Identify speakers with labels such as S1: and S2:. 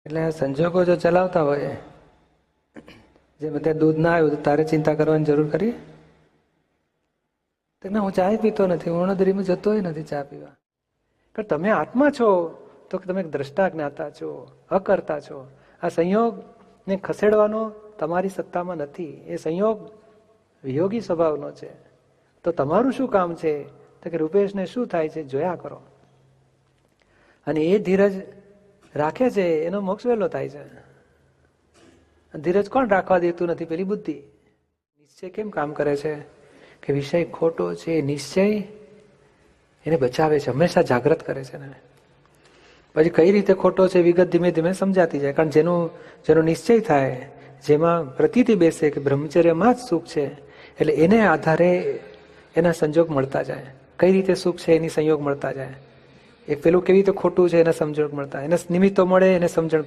S1: એટલે આ સંજોગો જો ચલાવતા હોય, જેમ અત્યારે દૂધ ના આવ્યું તો તારે ચિંતા કરવાની જરૂર કરી? તો ના, હું ચા પીતો નથી, હું અણદરીમાં જતો નથી ચા પીવા. કારણ તમે આત્મા છો તો તમે દ્રષ્ટા જ્ઞાતા છો, અકર્તા છો. આ સંયોગને ખસેડવાનો તમારી સત્તામાં નથી. એ સંયોગ વિયોગી સ્વભાવનો છે. તો તમારું શું કામ છે? તો કે રૂપેશને શું થાય છે જોયા કરો. અને એ ધીરજ રાખે છે એનો મોક્ષ વહેલો થાય છે. ધીરજ કોણ રાખવા દેતું નથી? પેલી બુદ્ધિ. નિશ્ચય કેમ કામ કરે છે? કે વિષય ખોટો છે, નિશ્ચય એને બચાવે છે, હંમેશા જાગૃત કરે છે ને. પછી કઈ રીતે ખોટો છે વિગત ધીમે ધીમે સમજાતી જાય. કારણ જેનો નિશ્ચય થાય, જેમાં પ્રતીતિ બેસે કે બ્રહ્મચર્યમાં જ સુખ છે, એટલે એને આધારે એના સંજોગ મળતા જાય. કઈ રીતે સુખ છે એની સંયોગ મળતા જાય. એક પેલું કેવી રીતે ખોટું છે એના સમજણ મળતા, એને નિમિત્તો મળે, એને સમજણ પડે.